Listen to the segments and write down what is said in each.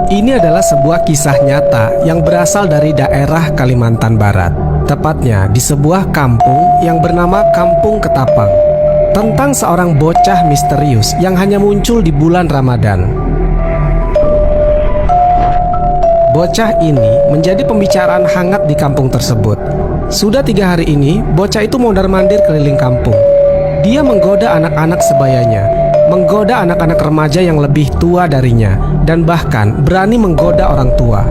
Ini adalah sebuah kisah nyata yang berasal dari daerah Kalimantan Barat, tepatnya di sebuah kampung yang bernama Kampung Ketapang, tentang seorang bocah misterius yang hanya muncul di bulan Ramadan. Bocah ini menjadi pembicaraan hangat di kampung tersebut. Sudah 3 hari ini, bocah itu mondar-mandir keliling kampung. Dia menggoda anak-anak sebayanya, menggoda anak-anak remaja yang lebih tua darinya, dan bahkan berani menggoda orang tua.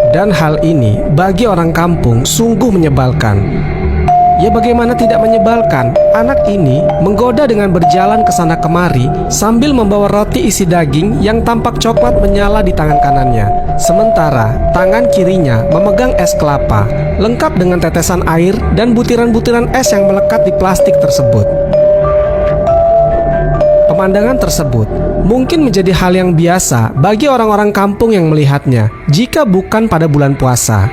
Dan hal ini bagi orang kampung sungguh menyebalkan. Ya bagaimana tidak menyebalkan? Anak ini menggoda dengan berjalan ke sana kemari sambil membawa roti isi daging yang tampak coklat menyala di tangan kanannya. Sementara tangan kirinya memegang es kelapa, lengkap dengan tetesan air dan butiran-butiran es yang melekat di plastik tersebut. Pemandangan tersebut mungkin menjadi hal yang biasa bagi orang-orang kampung yang melihatnya jika bukan pada bulan puasa.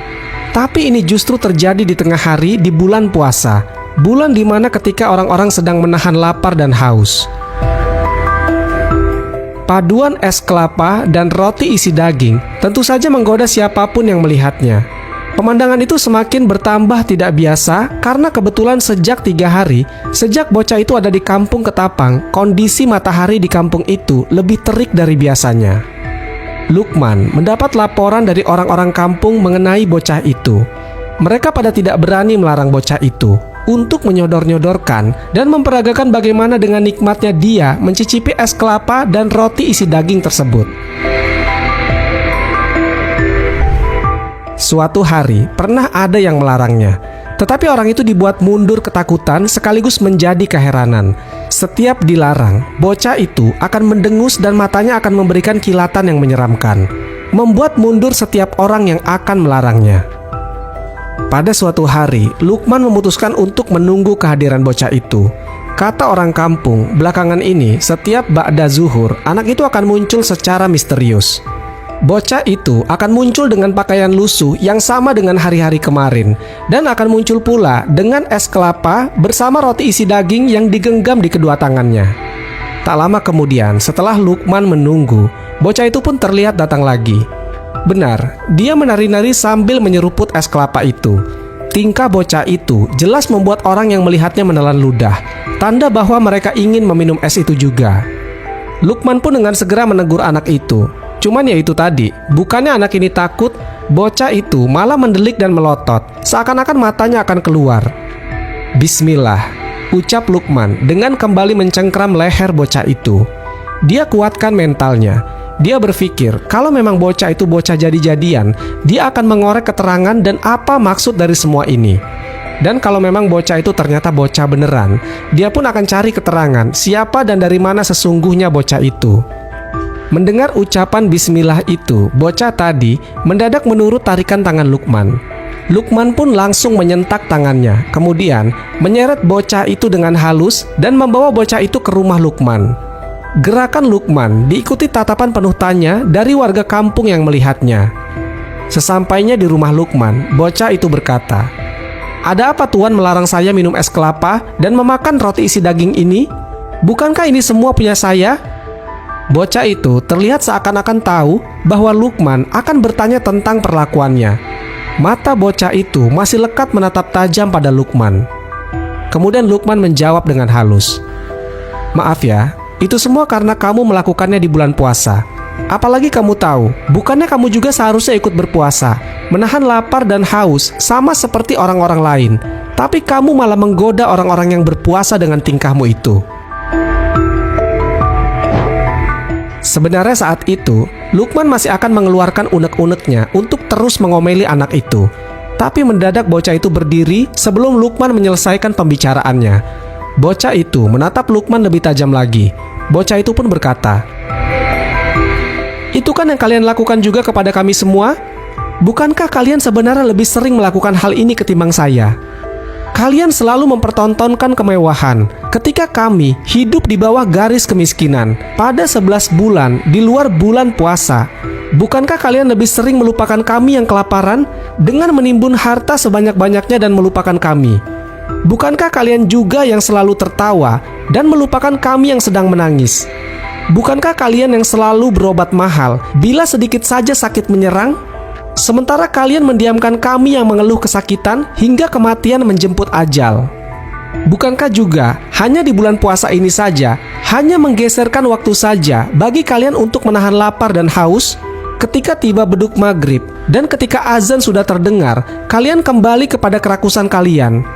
Tapi ini justru terjadi di tengah hari di bulan puasa, bulan di mana ketika orang-orang sedang menahan lapar dan haus. Paduan es kelapa dan roti isi daging tentu saja menggoda siapapun yang melihatnya. Pemandangan itu semakin bertambah tidak biasa karena kebetulan sejak 3 hari, sejak bocah itu ada di Kampung Ketapang, kondisi matahari di kampung itu lebih terik dari biasanya. Lukman mendapat laporan dari orang-orang kampung mengenai bocah itu. Mereka pada tidak berani melarang bocah itu untuk menyodor-nyodorkan dan memperagakan bagaimana dengan nikmatnya dia mencicipi es kelapa dan roti isi daging tersebut. Suatu hari pernah ada yang melarangnya, tetapi orang itu dibuat mundur ketakutan sekaligus menjadi keheranan. Setiap dilarang, bocah itu akan mendengus dan matanya akan memberikan kilatan yang menyeramkan, membuat mundur setiap orang yang akan melarangnya. Pada suatu hari, Lukman memutuskan untuk menunggu kehadiran bocah itu. Kata orang kampung, belakangan ini setiap ba'da zuhur, anak itu akan muncul secara misterius. Bocah itu akan muncul dengan pakaian lusuh yang sama dengan hari-hari kemarin, dan akan muncul pula dengan es kelapa bersama roti isi daging yang digenggam di kedua tangannya. Tak lama kemudian, setelah Lukman menunggu, bocah itu pun terlihat datang lagi. Benar, dia menari-nari sambil menyeruput es kelapa itu. Tingkah bocah itu jelas membuat orang yang melihatnya menelan ludah, tanda bahwa mereka ingin meminum es itu juga. Lukman pun dengan segera menegur anak itu. Cuman ya itu tadi, bukannya anak ini takut, bocah itu malah mendelik dan melotot, seakan-akan matanya akan keluar. Bismillah, ucap Lukman dengan kembali mencengkram leher bocah itu. Dia kuatkan mentalnya. Dia berpikir kalau memang bocah itu bocah jadi-jadian, dia akan mengorek keterangan dan apa maksud dari semua ini. Dan kalau memang bocah itu ternyata bocah beneran, dia pun akan cari keterangan siapa dan dari mana sesungguhnya bocah itu. Mendengar ucapan bismillah itu, bocah tadi mendadak menurut tarikan tangan Lukman. Lukman pun langsung menyentak tangannya, kemudian menyeret bocah itu dengan halus dan membawa bocah itu ke rumah Lukman. Gerakan Lukman diikuti tatapan penuh tanya dari warga kampung yang melihatnya. Sesampainya di rumah Lukman, bocah itu berkata, "Ada apa Tuan melarang saya minum es kelapa dan memakan roti isi daging ini? Bukankah ini semua punya saya?" Bocah itu terlihat seakan-akan tahu bahwa Lukman akan bertanya tentang perlakuannya. Mata bocah itu masih lekat menatap tajam pada Lukman. Kemudian Lukman menjawab dengan halus, "Maaf ya, itu semua karena kamu melakukannya di bulan puasa. Apalagi kamu tahu, bukannya kamu juga seharusnya ikut berpuasa, menahan lapar dan haus sama seperti orang-orang lain. Tapi kamu malah menggoda orang-orang yang berpuasa dengan tingkahmu itu." Sebenarnya saat itu, Lukman masih akan mengeluarkan unek-uneknya untuk terus mengomeli anak itu. Tapi mendadak bocah itu berdiri sebelum Lukman menyelesaikan pembicaraannya. Bocah itu menatap Lukman lebih tajam lagi. Bocah itu pun berkata, "Itu kan yang kalian lakukan juga kepada kami semua? Bukankah kalian sebenarnya lebih sering melakukan hal ini ketimbang saya? Kalian selalu mempertontonkan kemewahan, ketika kami hidup di bawah garis kemiskinan pada 11 bulan di luar bulan puasa. Bukankah kalian lebih sering melupakan kami yang kelaparan dengan menimbun harta sebanyak-banyaknya dan melupakan kami? Bukankah kalian juga yang selalu tertawa dan melupakan kami yang sedang menangis? Bukankah kalian yang selalu berobat mahal bila sedikit saja sakit menyerang? Sementara kalian mendiamkan kami yang mengeluh kesakitan hingga kematian menjemput ajal. Bukankah juga hanya di bulan puasa ini saja, hanya menggeserkan waktu saja bagi kalian untuk menahan lapar dan haus? Ketika tiba beduk maghrib dan ketika azan sudah terdengar, kalian kembali kepada kerakusan kalian.